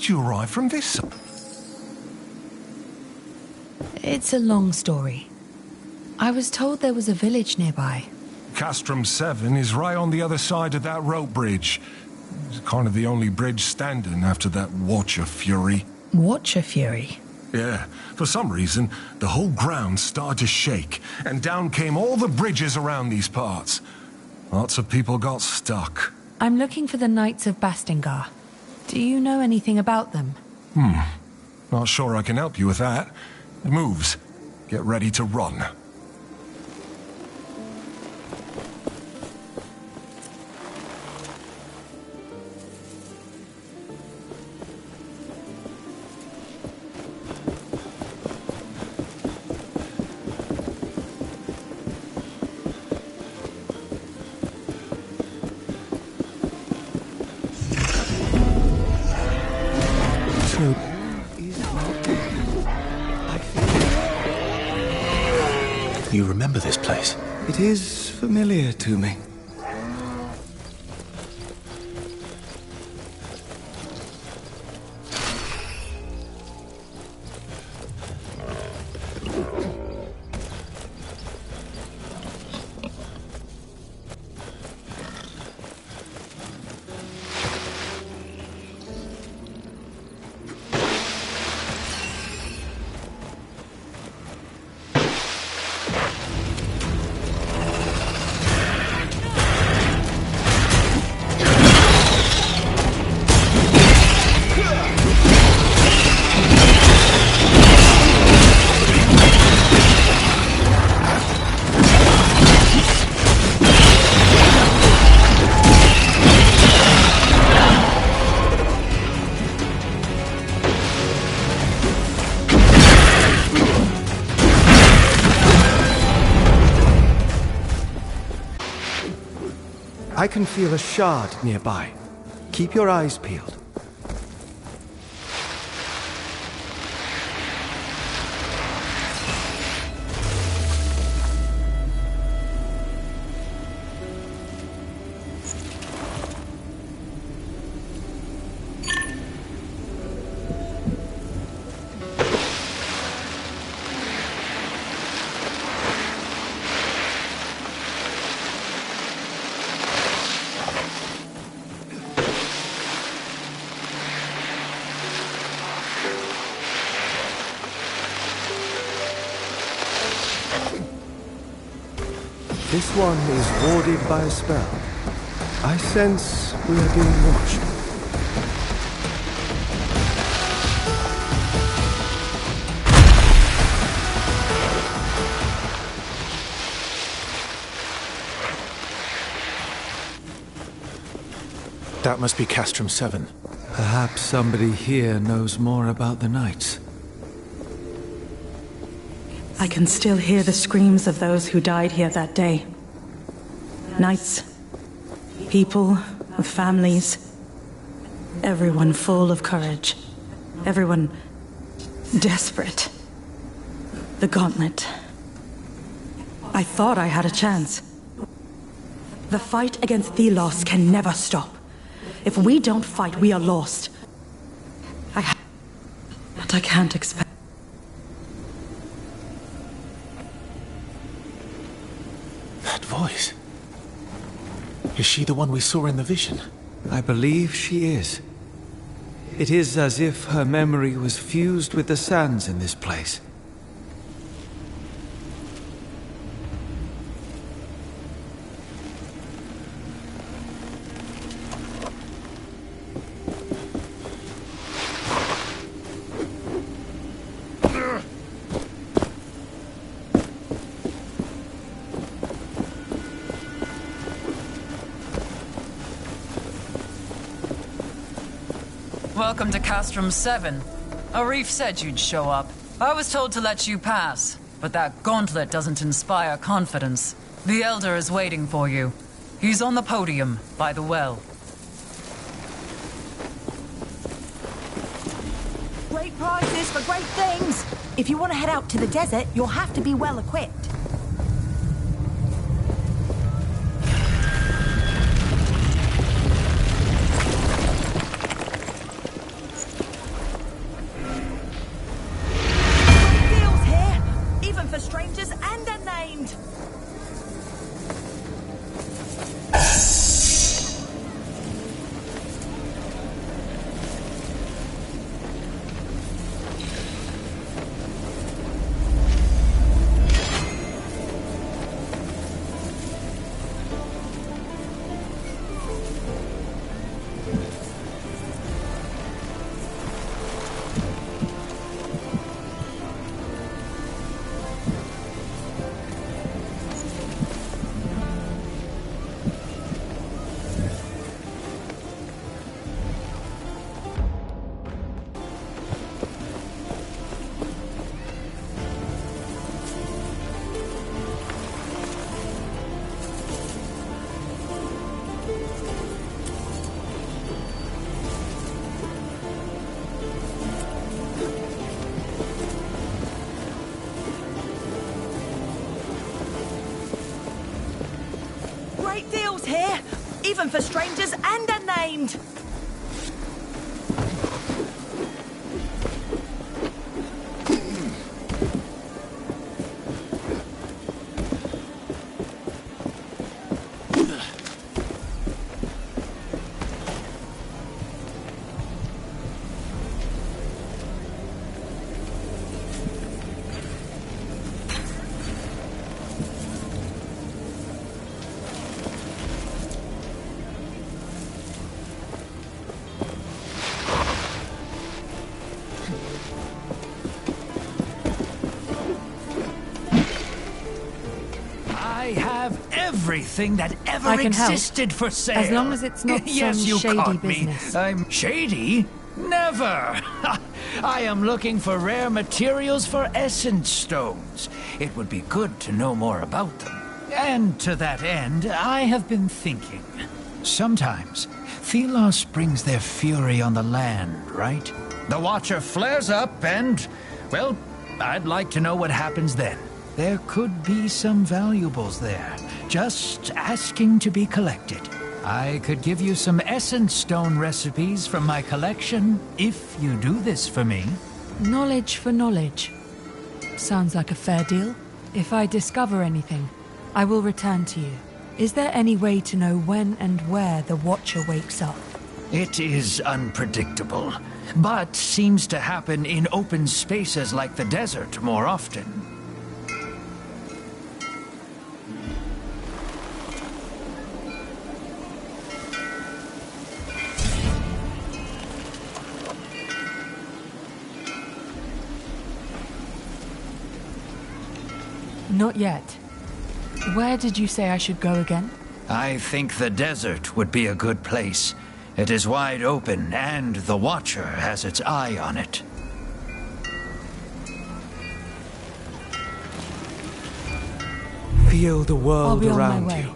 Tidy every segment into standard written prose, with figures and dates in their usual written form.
did you arrive from this side? It's a long story. I was told there was a village nearby. Castrum 7 is right on the other side of that rope bridge. It's kind of the only bridge standing after that Watcher Fury. Watcher Fury? Yeah, for some reason, the whole ground started to shake, and down came all the bridges around these parts. Lots of people got stuck. I'm looking for the Knights of Bastingar. Do you know anything about them? Not sure I can help you with that. Moves. Get ready to run. You remember this place? It is familiar to me. I can feel a shard nearby. Keep your eyes peeled. This one is warded by a spell. I sense we are being watched. That must be Castrum 7. Perhaps somebody here knows more about the Knights. I can still hear the screams of those who died here that day. Knights, people with families, everyone full of courage, everyone desperate. The gauntlet. I thought I had a chance. The fight against Thelos can never stop. If we don't fight, we are lost. But I can't expect. That voice. Is she the one we saw in the vision? I believe she is. It is as if her memory was fused with the sands in this place. Welcome to Castrum 7. Arif said you'd show up. I was told to let you pass, but that gauntlet doesn't inspire confidence. The Elder is waiting for you. He's on the podium, by the well. Great prizes for great things! If you want to head out to the desert, you'll have to be well equipped. even for strangers and unnamed. I have everything that ever I can help. existed for sale. As long as it's not Yes, some you shady caught business. Me. I'm shady? Never. I am looking for rare materials for essence stones. It would be good to know more about them. And to that end, I have been thinking. Sometimes, Thelos brings their fury on the land, right? The Watcher flares up and, well, I'd like to know what happens then. There could be some valuables there, just asking to be collected. I could give you some essence stone recipes from my collection, if you do this for me. Knowledge for knowledge. Sounds like a fair deal. If I discover anything, I will return to you. Is there any way to know when and where the Watcher wakes up? It is unpredictable, but seems to happen in open spaces like the desert more often. Not yet. Where did you say I should go again? I think the desert would be a good place. It is wide open, and the Watcher has its eye on it. Feel the I'll world be on my around way. you.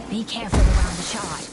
Be careful around the shard.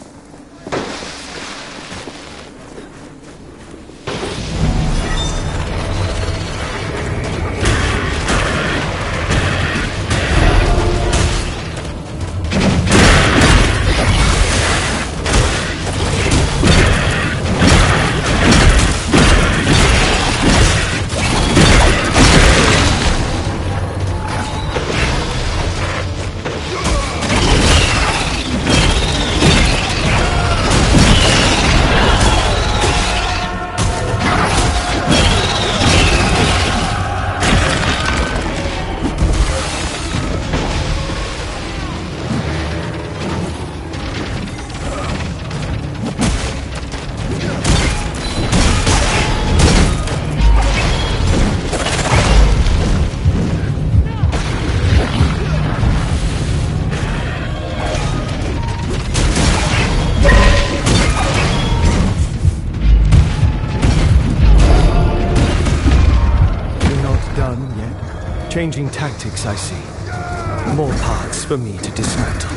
Changing tactics, I see. More parts for me to dismantle.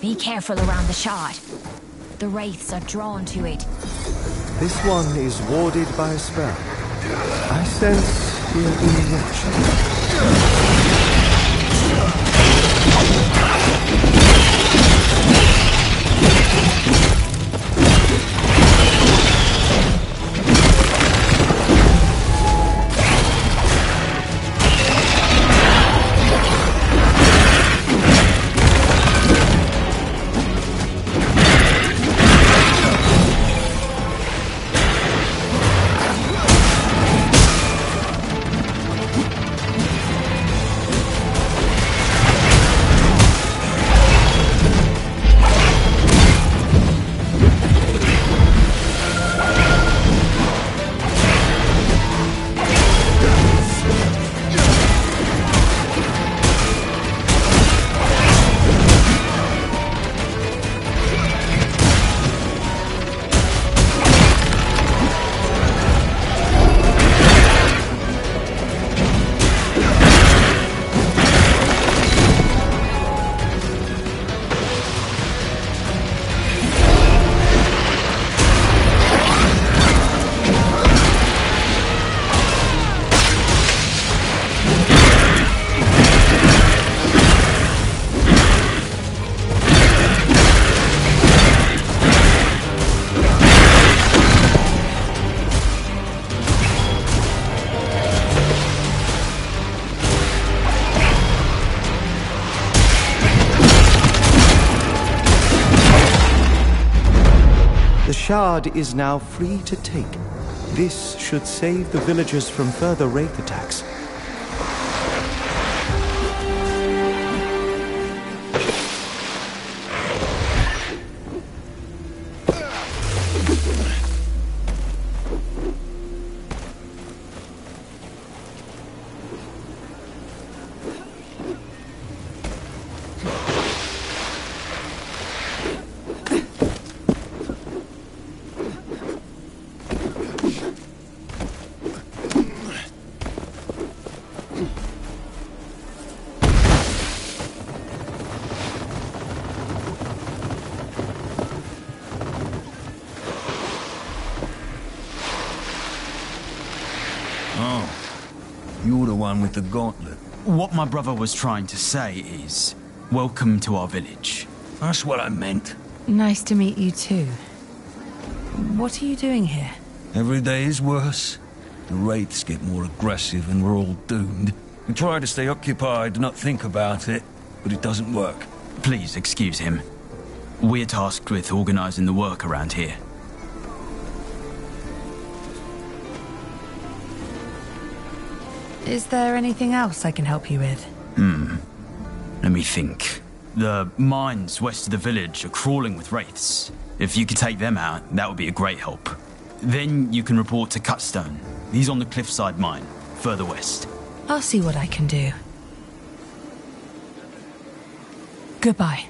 Be careful around the shard. The wraiths are drawn to it. This one is warded by a spell. I sense he'll be watching. The shard is now free to take. This should save the villagers from further wraith attacks. You're the one with the gauntlet. What my brother was trying to say is, welcome to our village. That's what I meant. Nice to meet you too. What are you doing here? Every day is worse. The wraiths get more aggressive and we're all doomed. We try to stay occupied, not think about it, but it doesn't work. Please excuse him. We're tasked with organizing the work around here. Is there anything else I can help you with? Let me think. The mines west of the village are crawling with wraiths. If you could take them out, that would be a great help. Then you can report to Cutstone. He's on the cliffside mine, further west. I'll see what I can do. Goodbye.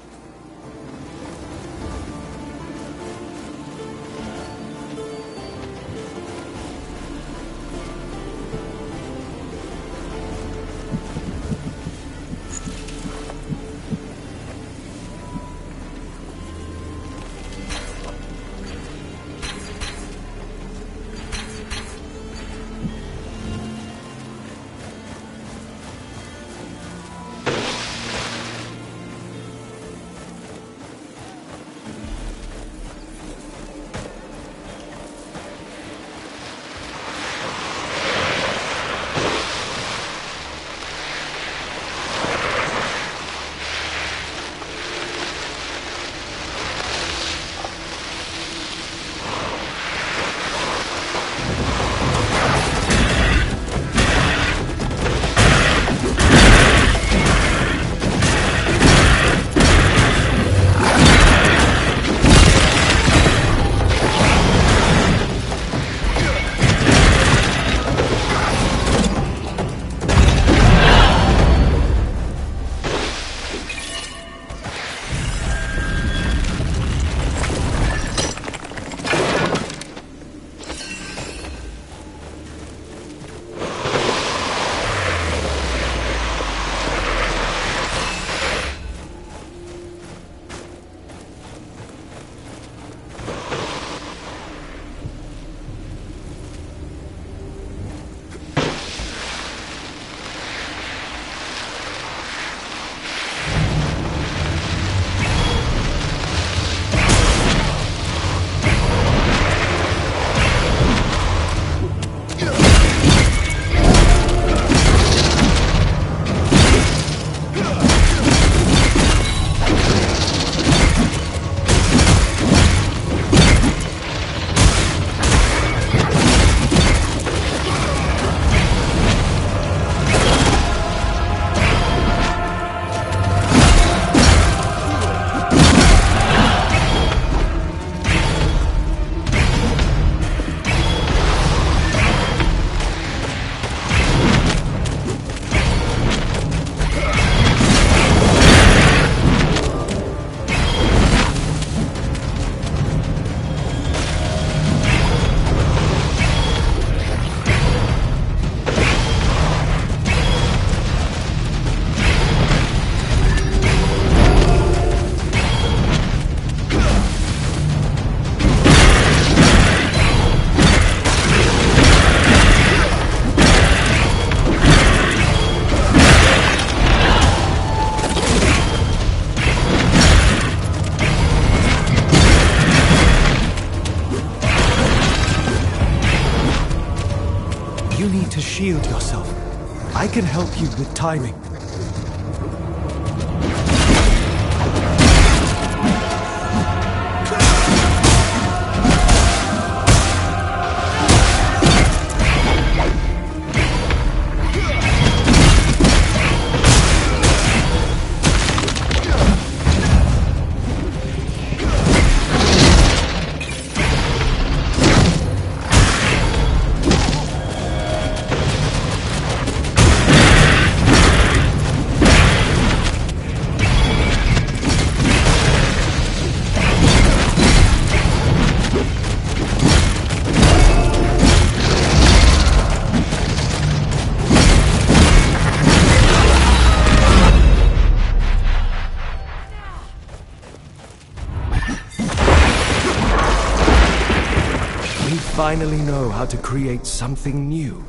to shield yourself. I can help you with timing. Finally know how to create something new.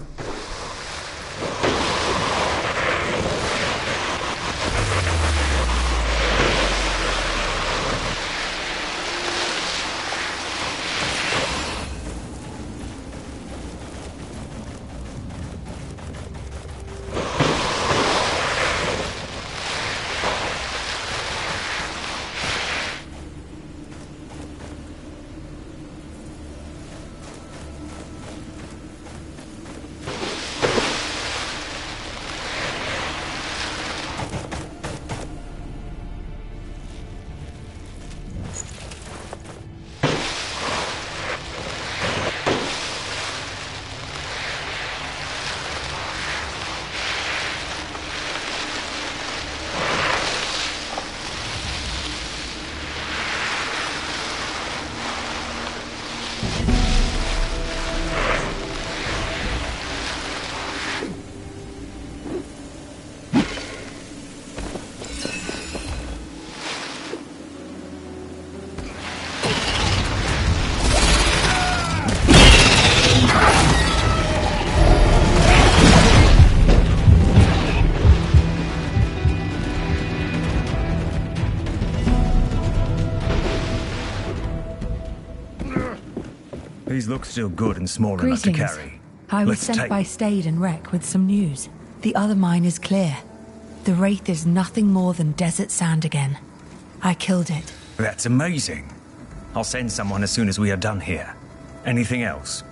These look still good and small enough to carry. I was sent by Stade and Rek with some news. The other mine is clear. The Wraith is nothing more than desert sand again. I killed it. That's amazing. I'll send someone as soon as we are done here. Anything else?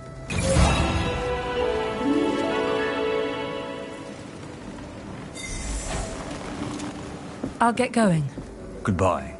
I'll get going. Goodbye.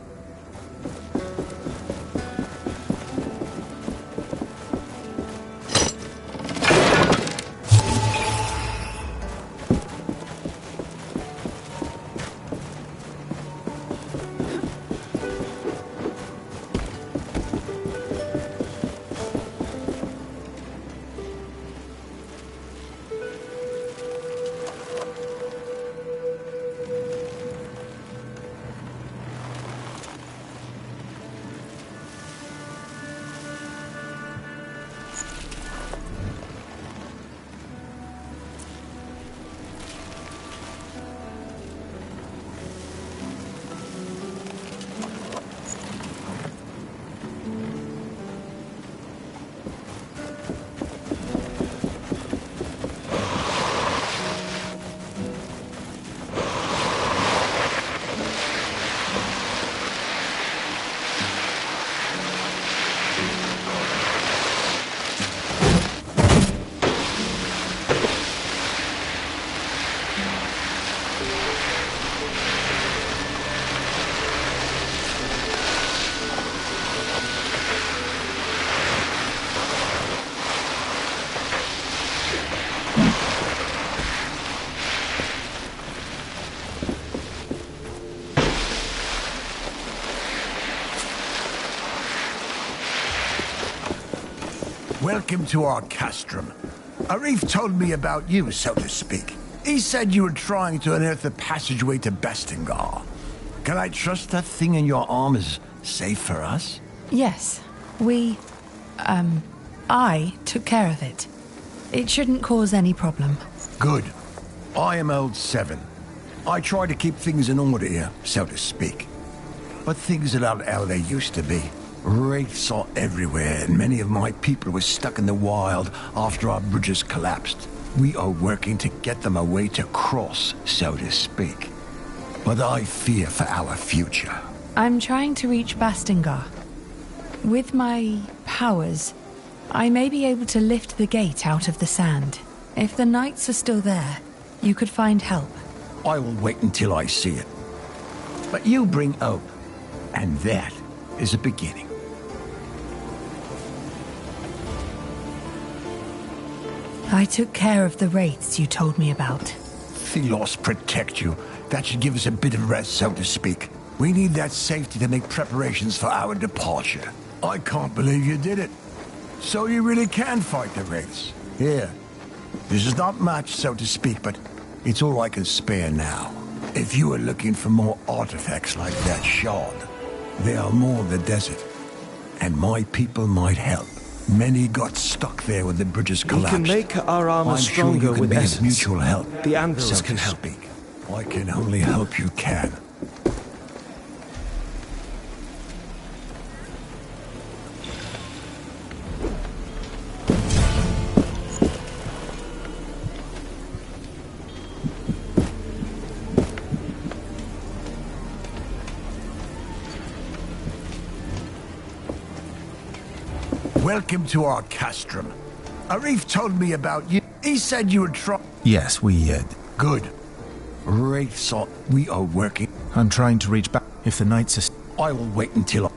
Welcome to our castrum. Arif told me about you, so to speak. He said you were trying to unearth the passageway to Bastingar. Can I trust that thing in your arm is safe for us? Yes. I took care of it. It shouldn't cause any problem. Good. I am old Seven. I try to keep things in order here, so to speak. But things are not how they used to be. Wraiths are everywhere, and many of my people were stuck in the wild after our bridges collapsed. we are working to get them a way to cross, so to speak. But I fear for our future. I'm trying to reach Bastingar. With my powers, I may be able to lift the gate out of the sand. If the knights are still there, you could find help. I will wait until I see it. But you bring hope, and that is a beginning. I took care of the wraiths you told me about. Thelos protect you. That should give us a bit of rest, so to speak. We need that safety to make preparations for our departure. I can't believe you did it. So you really can fight the wraiths. Here. This is not much, so to speak, but it's all I can spare now. If you are looking for more artifacts like that shard, there are more in the desert. And my people might help. Many got stuck there when the bridges collapsed. We can make our armor I'm stronger sure you can with be of essence. mutual help. The anvils so can to help. speak. I can only hope you can. Welcome to our castrum. Arif told me about you. He said you would try. Yes, we, Good. Wraiths are... We are working. I'm trying to reach back. If the knights are... I will wait until...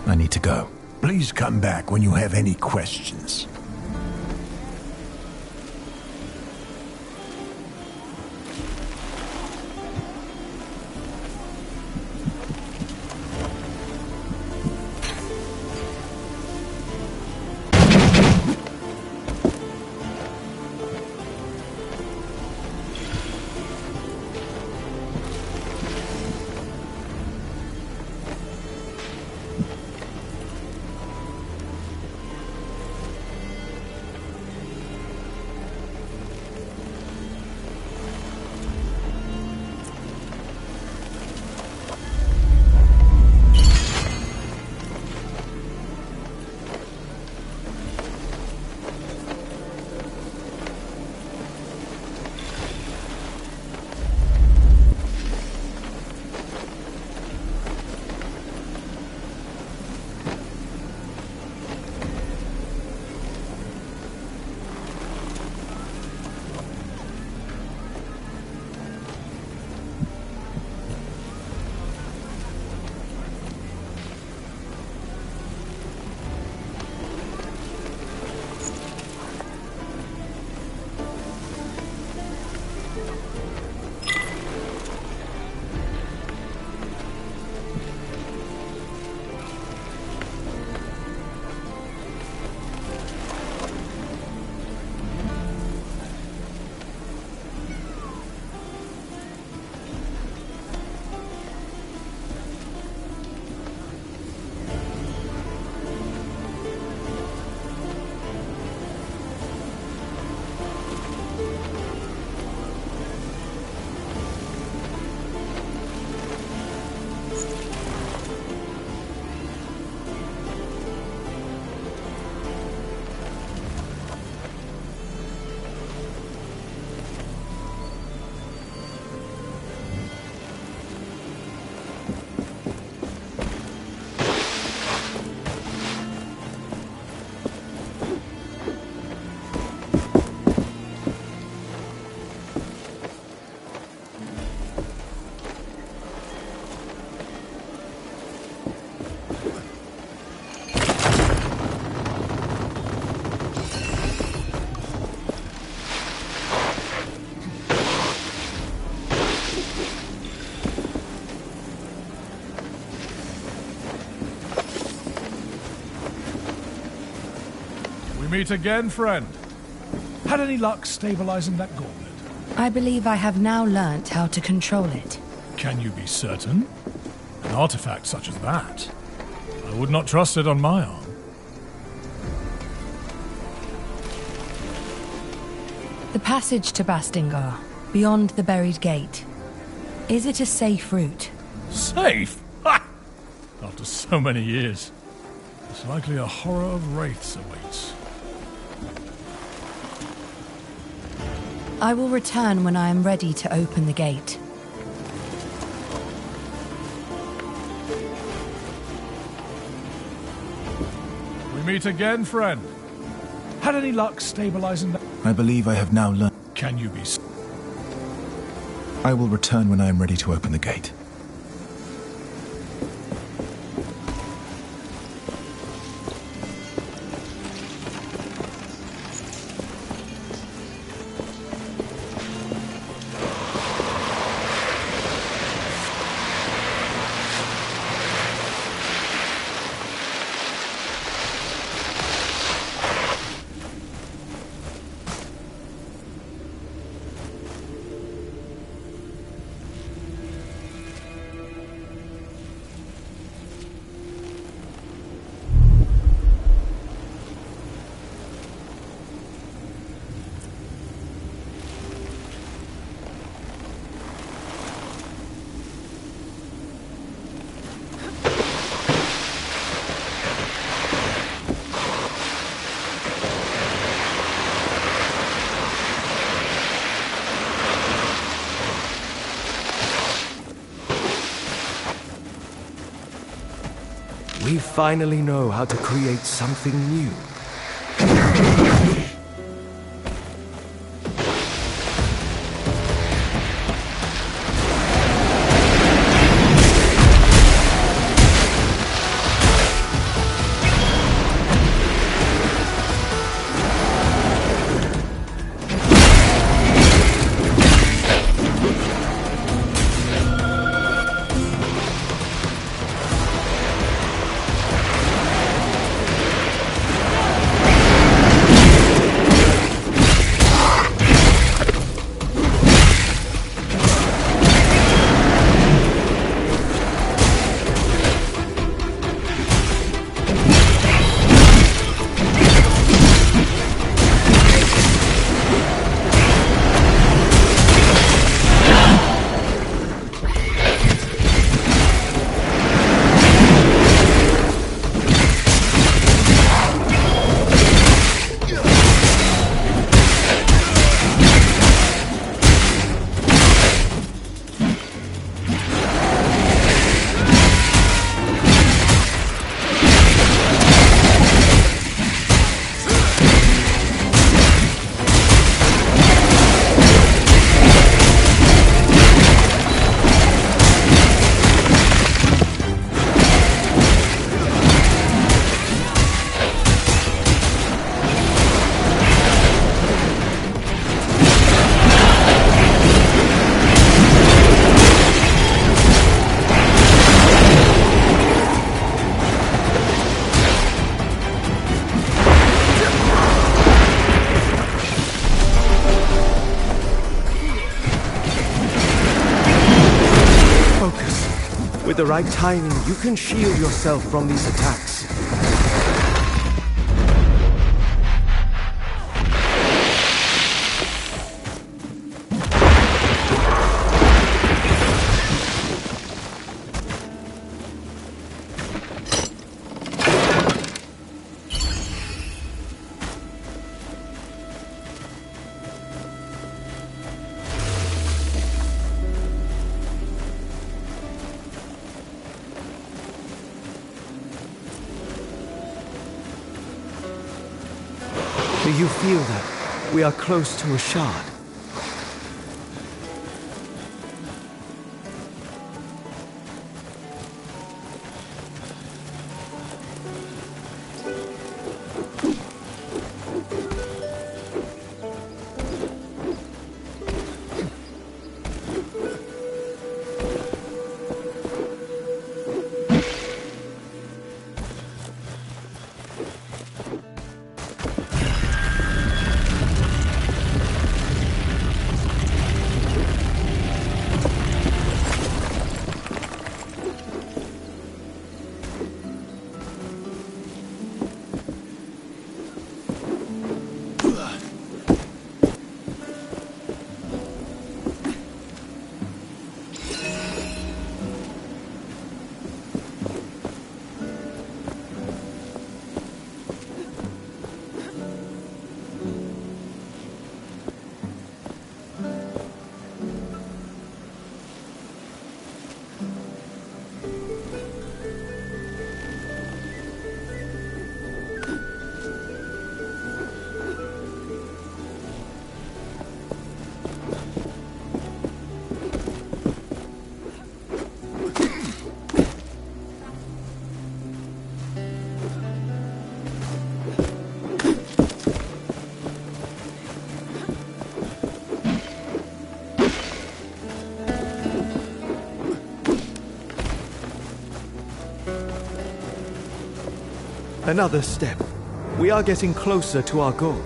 I need to go. Please come back when you have any questions. We meet again, friend. Had any luck stabilizing that gauntlet? I believe I have now learnt how to control it. Can you be certain? An artifact such as that, I would not trust it on my arm. The passage to Bastingar, beyond the buried gate. Is it a safe route? Safe? Ha! After so many years, it's likely a horror of wraiths awaits. I will return when I am ready to open the gate. We meet again, friend. Had any luck stabilizing that? I believe I have now learned. Can you be... I will return when I am ready to open the gate. We finally know how to create something new. With the right timing, you can shield yourself from these attacks. Do you feel that we are close to a shard? Another step. We are getting closer to our goal.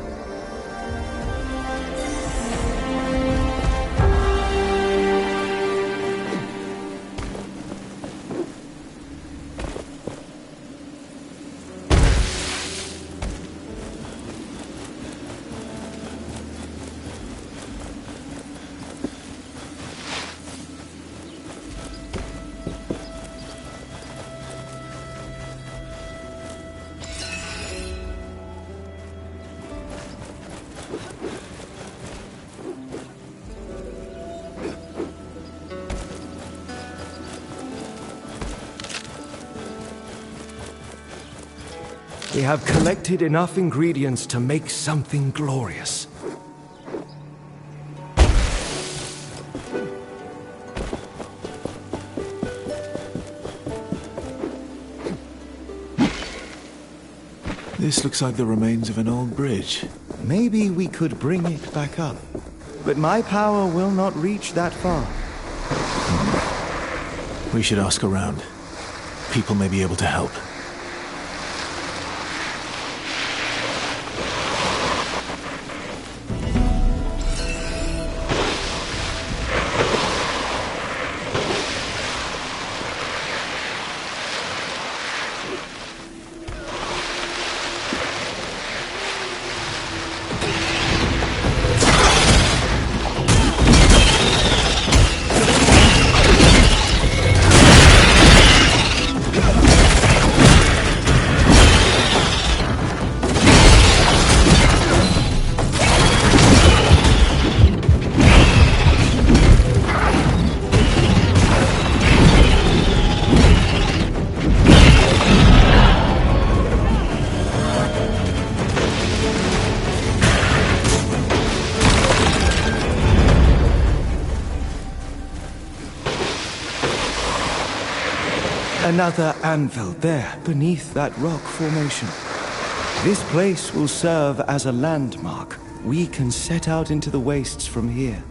We have collected enough ingredients to make something glorious. This looks like the remains of an old bridge. Maybe we could bring it back up. But my power will not reach that far. We should ask around. People may be able to help. Another anvil there, beneath that rock formation. This place will serve as a landmark. We can set out into the wastes from here.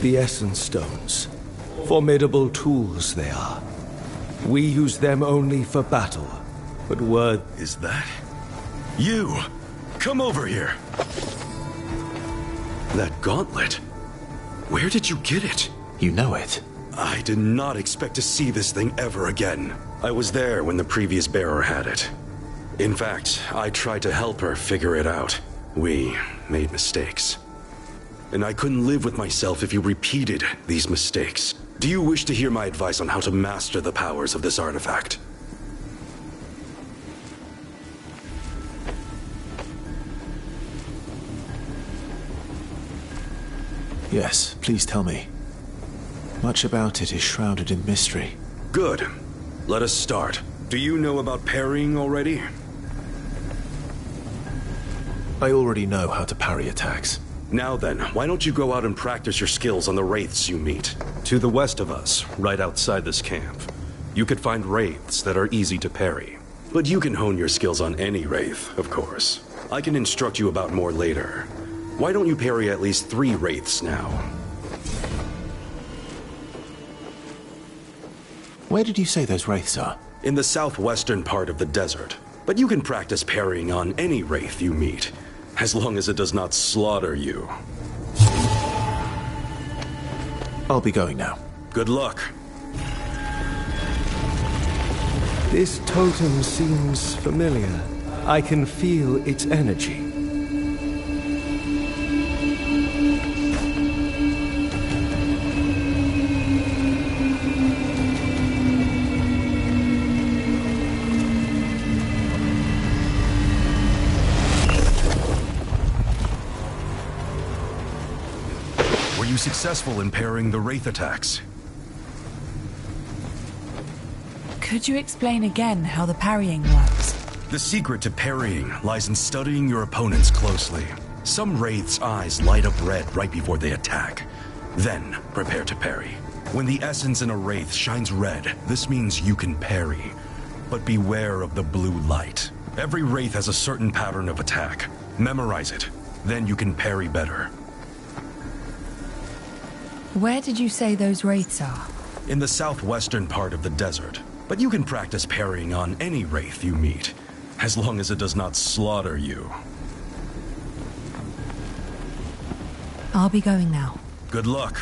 The Essence Stones. Formidable tools they are. We use them only for battle, but word... Is that... you? Come over here! That gauntlet? Where did you get it? You know it. I did not expect to see this thing ever again. I was there when the previous bearer had it. In fact, I tried to help her figure it out. We made mistakes. And I couldn't live with myself if you repeated these mistakes. Do you wish to hear my advice on how to master the powers of this artifact? Yes, please tell me. Much about it is shrouded in mystery. Good. Let us start. Do you know about parrying already? I already know how to parry attacks. Now then, why don't you go out and practice your skills on the wraiths you meet? To the west of us, right outside this camp. You could find wraiths that are easy to parry. But you can hone your skills on any wraith, of course. I can instruct you about more later. Why don't you parry at least 3 wraiths now? Where did you say those wraiths are? In the southwestern part of the desert. But you can practice parrying on any wraith you meet, as long as it does not slaughter you. I'll be going now. Good luck. This totem seems familiar. I can feel its energy. successful in parrying the Wraith attacks? Could you explain again how the parrying works? The secret to parrying lies in studying your opponents closely. Some Wraiths' eyes light up red right before they attack. Then, prepare to parry. When the essence in a Wraith shines red, this means you can parry. But beware of the blue light. Every Wraith has a certain pattern of attack. Memorize it. Then you can parry better. Where did you say those Wraiths are? In the southwestern part of the desert. But you can practice parrying on any Wraith you meet, as long as it does not slaughter you. I'll be going now. Good luck.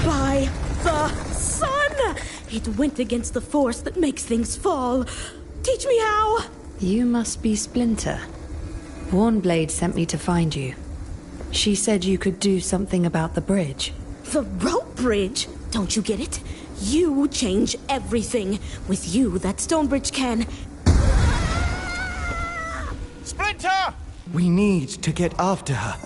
By the sun! It went against the force that makes things fall. Teach me how! You must be Splinter. Warnblade sent me to find you. She said you could do something about the bridge. The rope bridge? Don't you get it? You change everything. With you, that stone bridge can... Splinter! We need to get after her.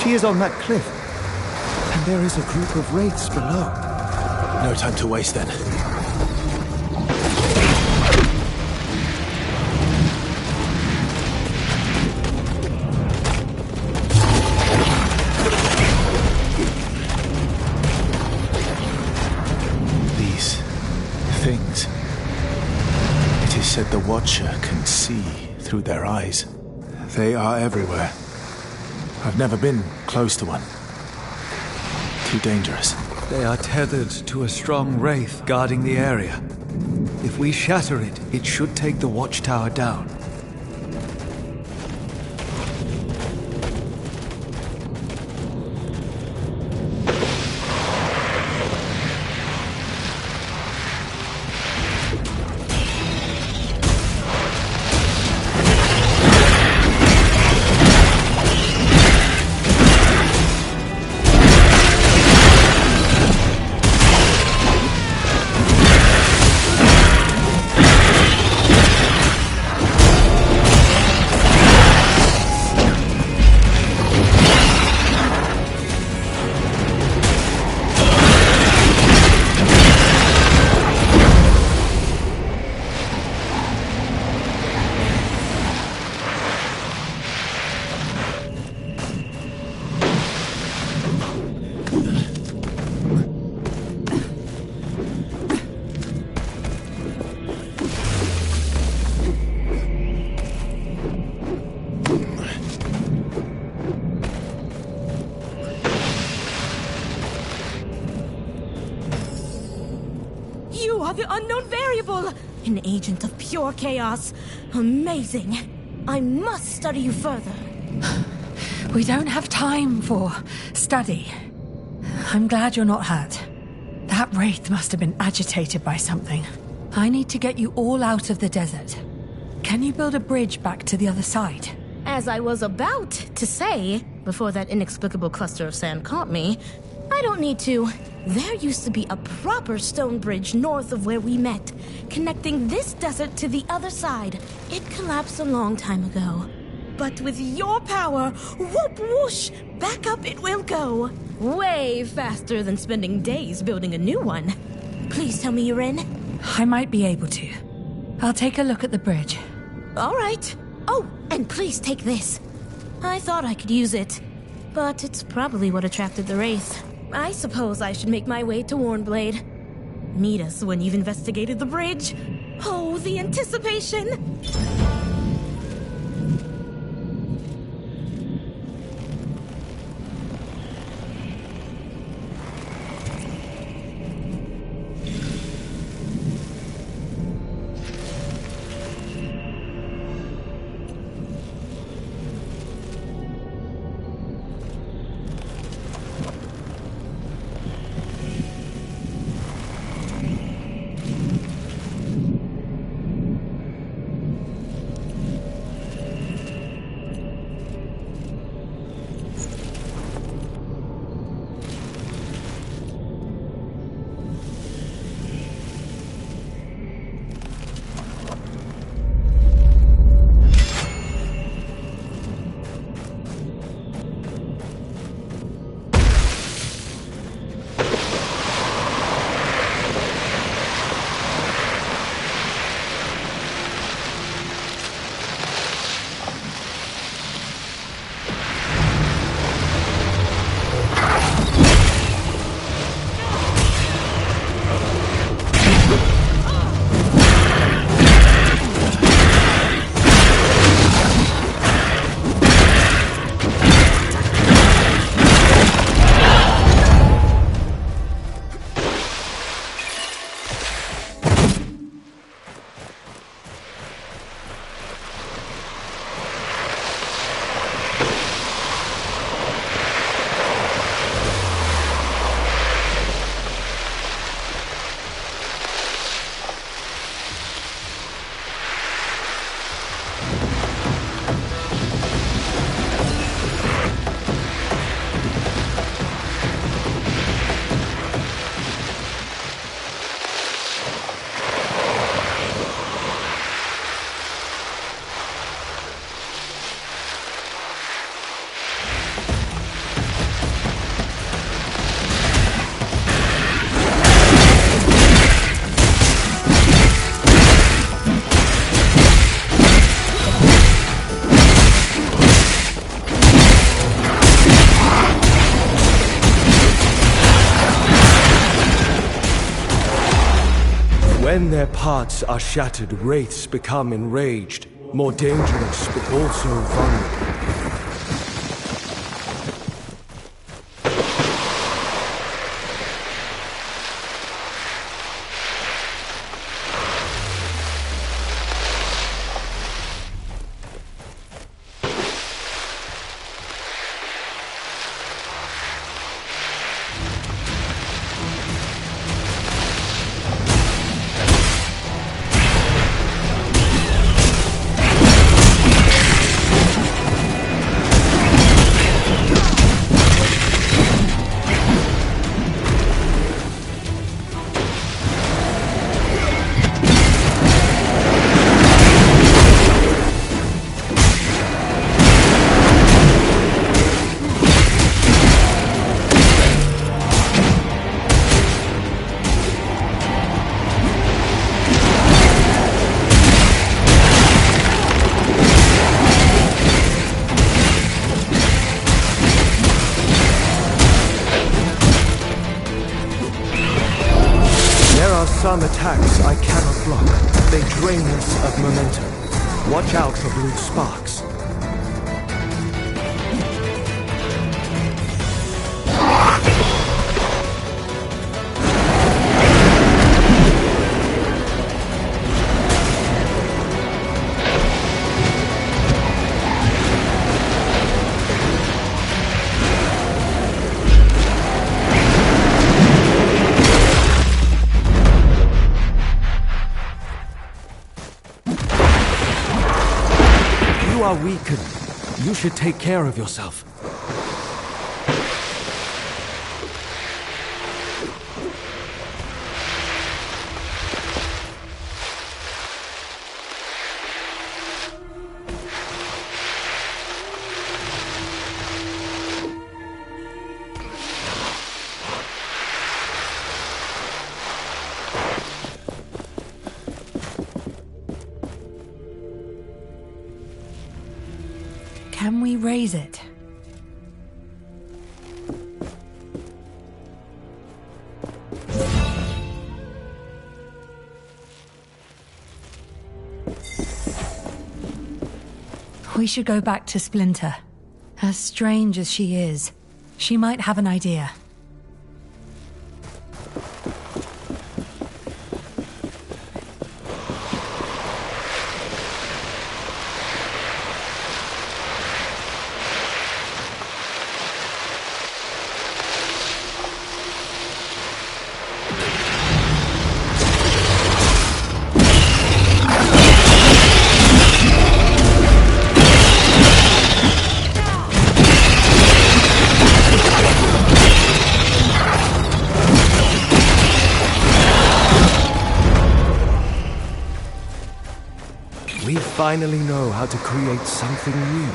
She is on that cliff. And there is a group of Wraiths below. No time to waste then. These things. It is said the Watcher can see through their eyes. They are everywhere. I've never been close to one. Too dangerous. They are tethered to a strong Wraith guarding the area. If we shatter it, it should take the watchtower down. The unknown variable! An agent of pure chaos. Amazing. I must study you further. We don't have time for study. I'm glad you're not hurt. That Wraith must have been agitated by something. I need to get you all out of the desert. Can you build a bridge back to the other side? As I was about to say, before that inexplicable cluster of sand caught me, I don't need to. There used to be a proper stone bridge north of where we met, connecting this desert to the other side. It collapsed a long time ago. But with your power, whoop whoosh, back up it will go. Way faster than spending days building a new one. Please tell me you're in. I might be able to. I'll take a look at the bridge. All right. Oh, and please take this. I thought I could use it, but it's probably what attracted the Wraith. I suppose I should make my way to Warnblade. Meet us when you've investigated the bridge. Oh, the anticipation! When their parts are shattered, wraiths become enraged, more dangerous but also vulnerable. Some attacks I cannot block. They drain us of momentum. Watch out for blue sparks. You are weakened. You should take care of yourself. Can we raise it? We should go back to Splinter. As strange as she is, she might have an idea. We finally know how to create something new.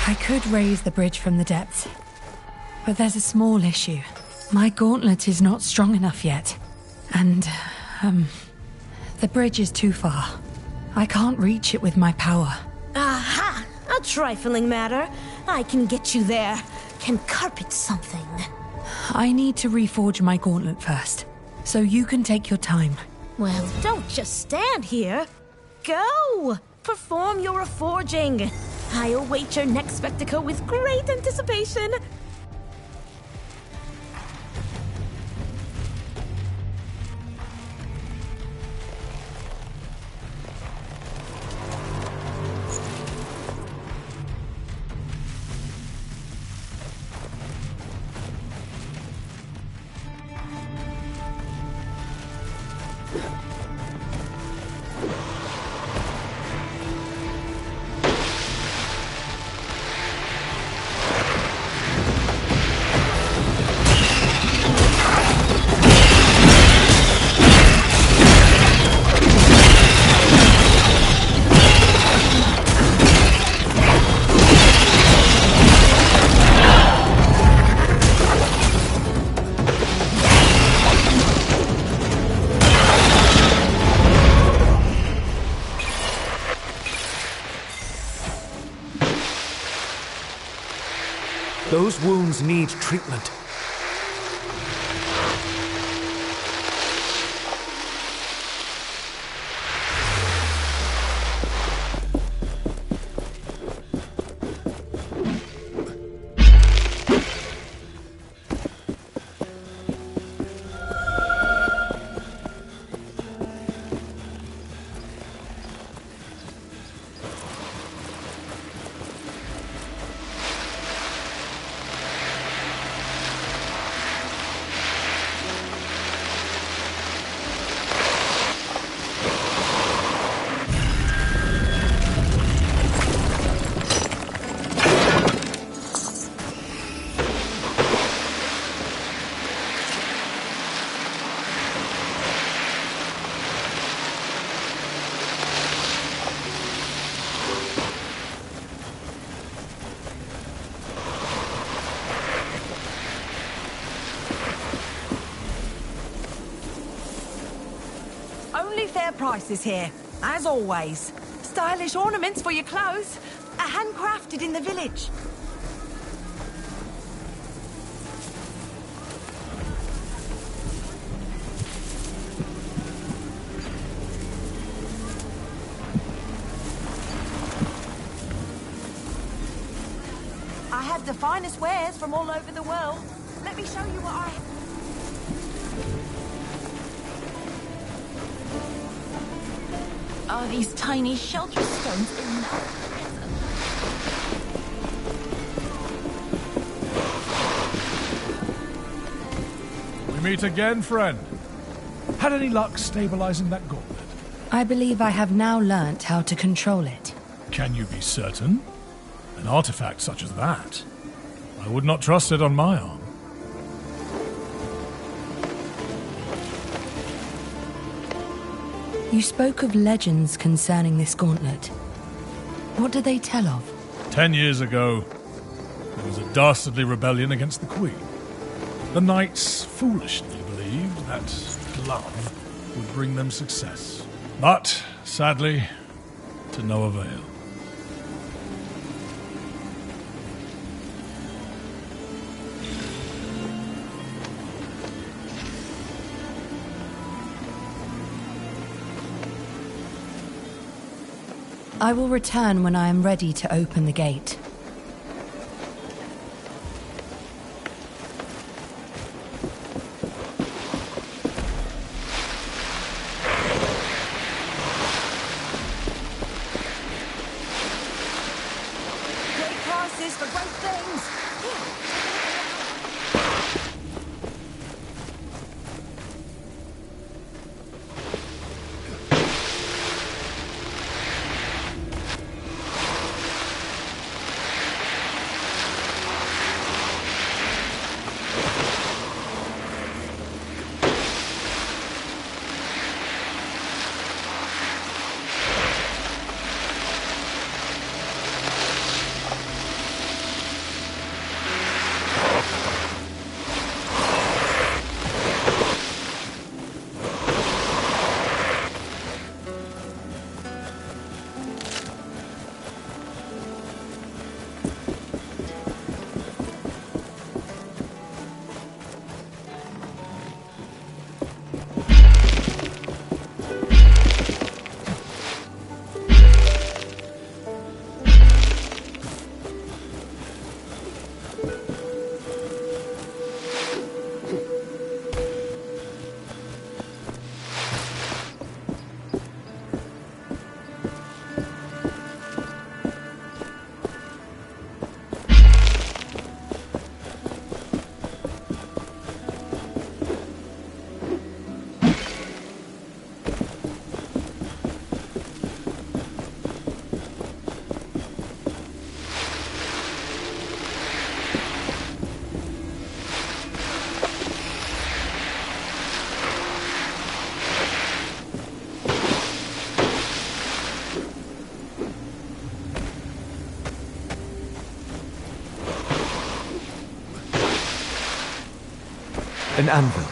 I could raise the bridge from the depths, but there's a small issue. My gauntlet is not strong enough yet, and, the bridge is too far. I can't reach it with my power. Aha! A trifling matter. I can get you there. Can carpet something. I need to reforge my gauntlet first, so you can take your time. Well, don't just stand here. Go! Perform your reforging. I await your next spectacle with great anticipation. Those wounds need treatment. Only fair prices here, as always. Stylish ornaments for your clothes, handcrafted in the village. I have the finest wares from all over the world. Let me show you what I have. Are these tiny shelter stones enough? We meet again, friend. Had any luck stabilizing that gauntlet? I believe I have now learnt how to control it. Can you be certain? An artifact such as that? I would not trust it on my arm. You spoke of legends concerning this gauntlet. What do they tell of? 10 years ago, there was a dastardly rebellion against the Queen. The knights foolishly believed that love would bring them success. But, sadly, to no avail. I will return when I am ready to open the gate. Great prices for great things. An anvil.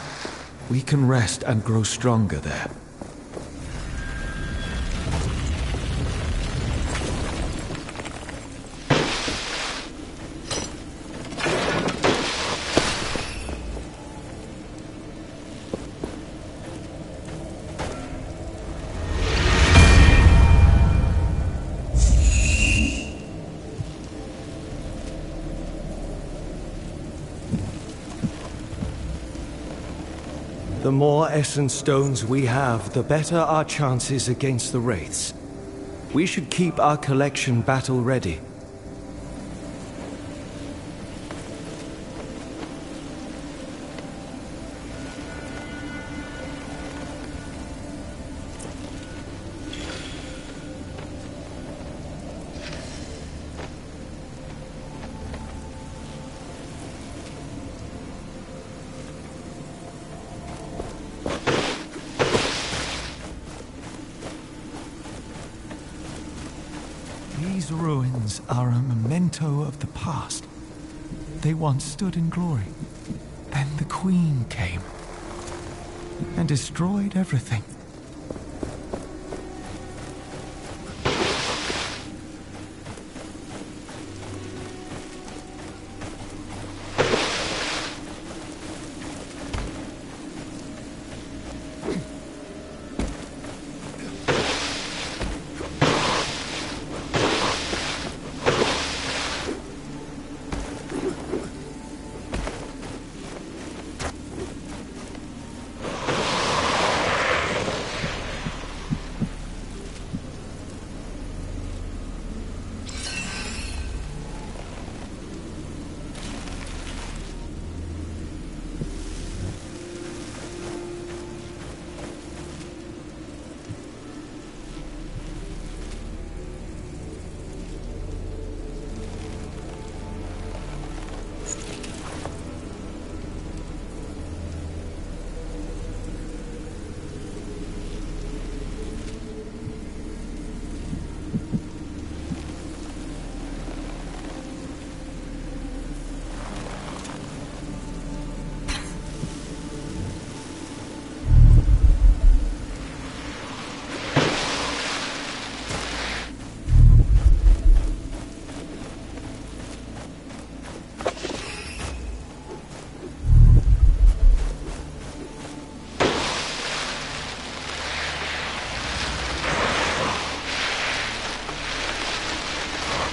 We can rest and grow stronger there. The more essence stones we have, the better our chances against the wraiths. We should keep our collection battle ready. These ruins are a memento of the past. They once stood in glory. Then the Queen came and destroyed everything.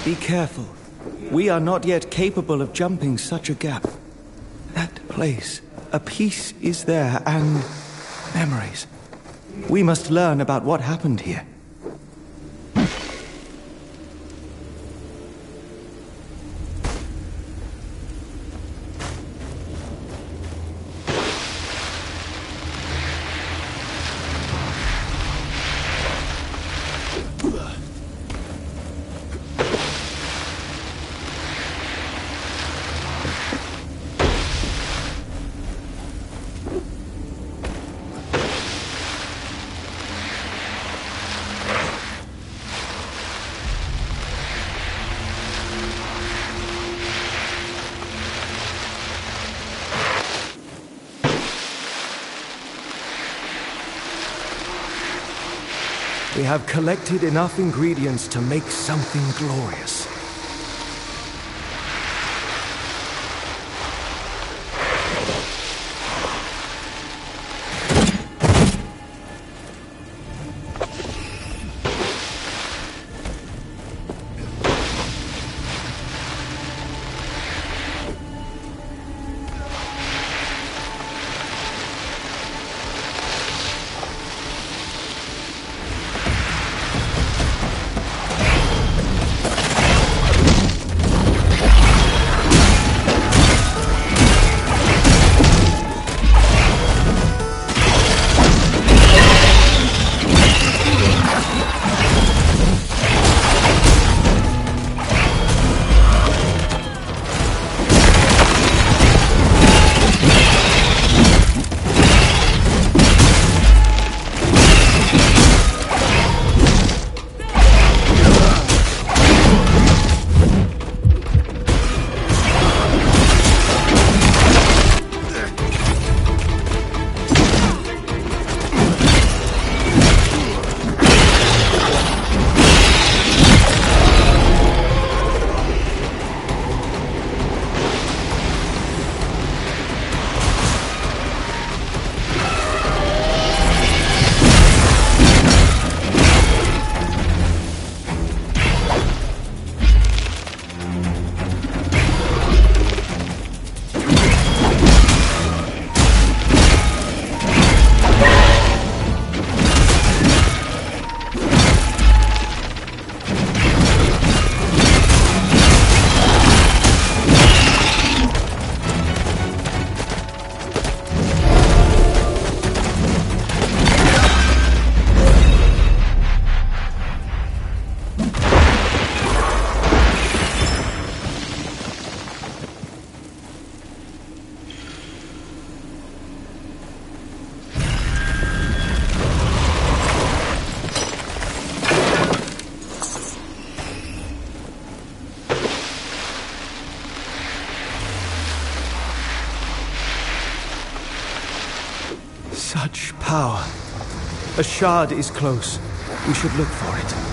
Be careful. We are not yet capable of jumping such a gap. That place, a piece is there, and memories. We must learn about what happened here. We have collected enough ingredients to make something glorious. Such power. A shard is close. We should look for it.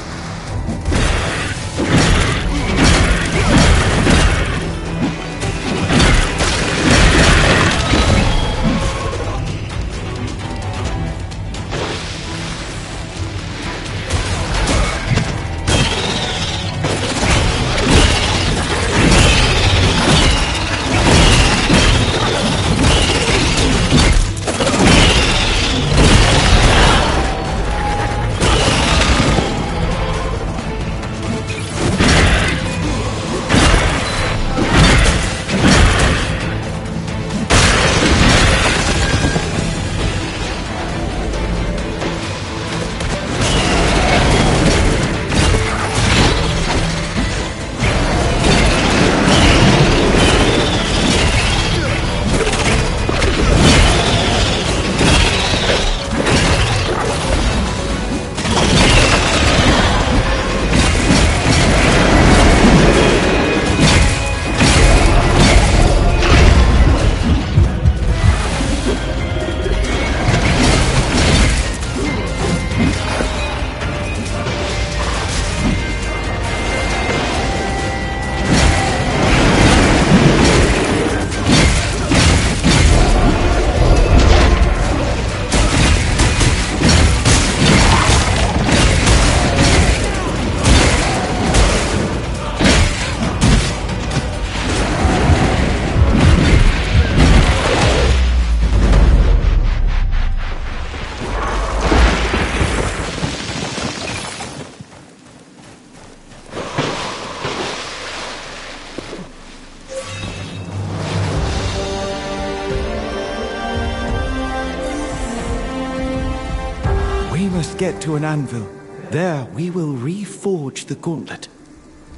get to an anvil. There we will reforge the gauntlet,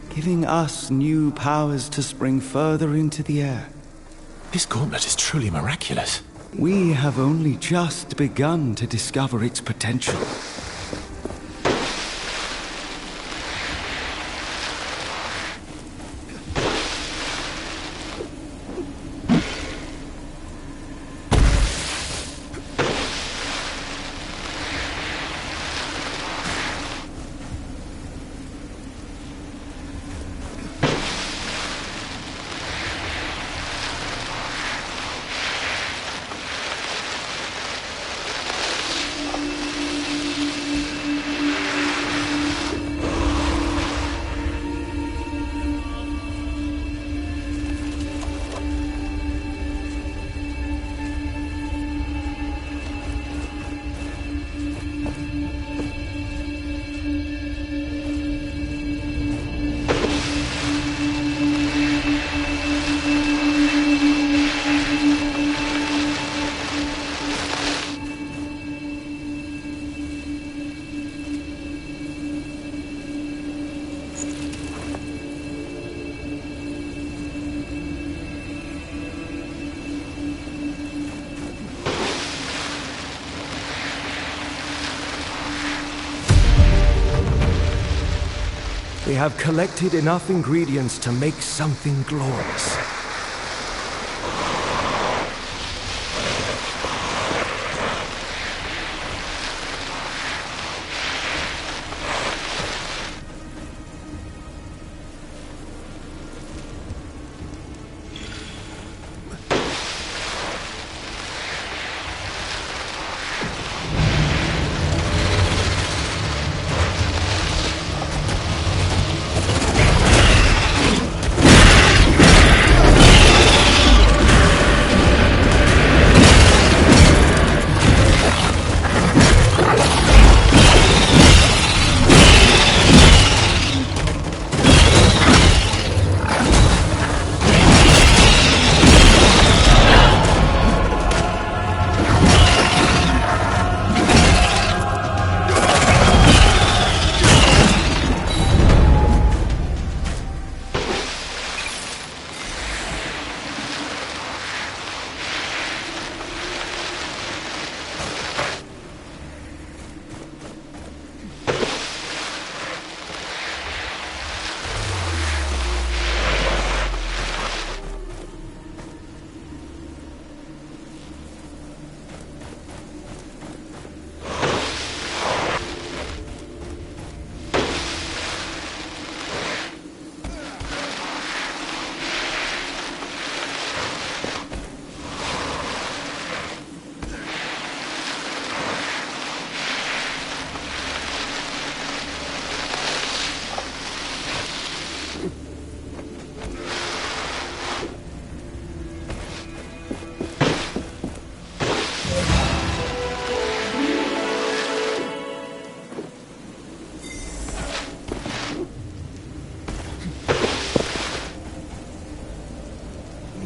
giving us new powers to spring further into the air. This gauntlet is truly miraculous. We have only just begun to discover its potential. We have collected enough ingredients to make something glorious.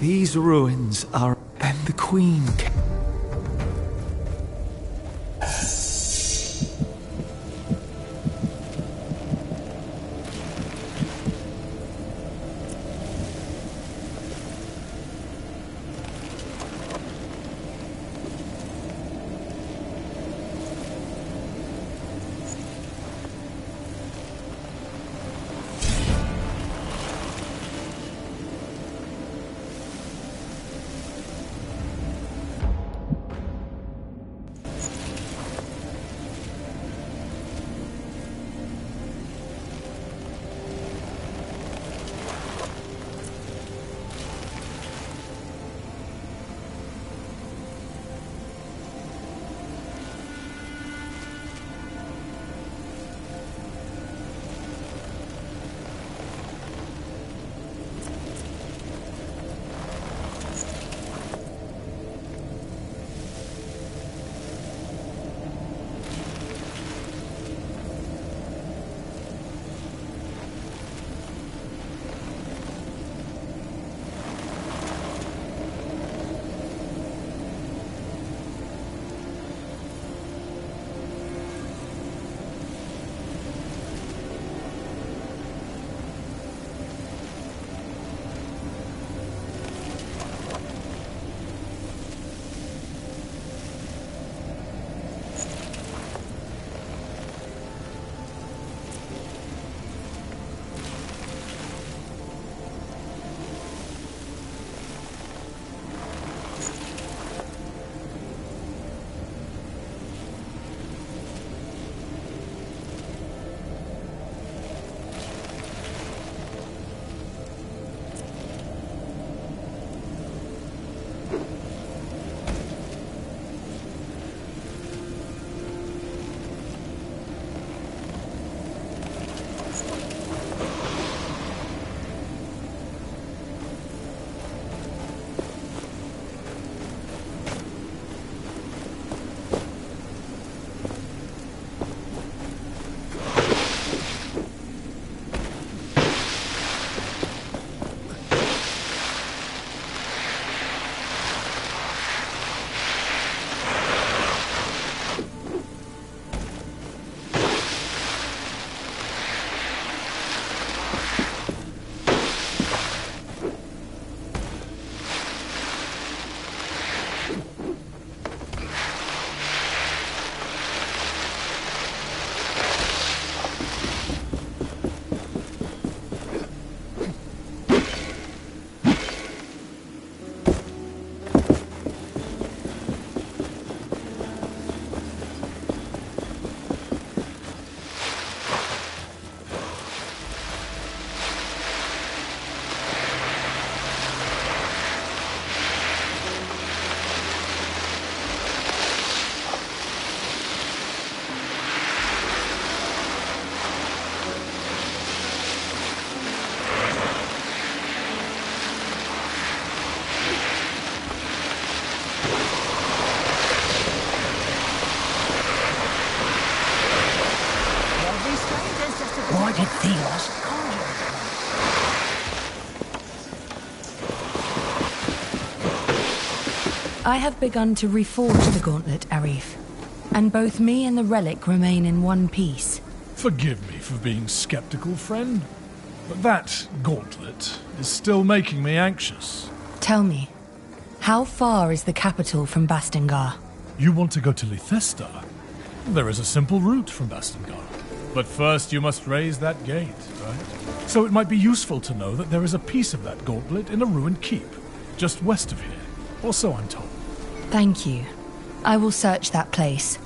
These ruins are... Then the Queen came. enchanted things. I have begun to reforge the gauntlet, Arif. And both me and the relic remain in one piece. Forgive me for being skeptical, friend, but that gauntlet is still making me anxious. Tell me, how far is the capital from Bastingar? You want to go to Lithestar? There is a simple route from Bastingar. But first you must raise that gate, right? So it might be useful to know that there is a piece of that gauntlet in a ruined keep, just west of here. Or so I'm told. Thank you. I will search that place.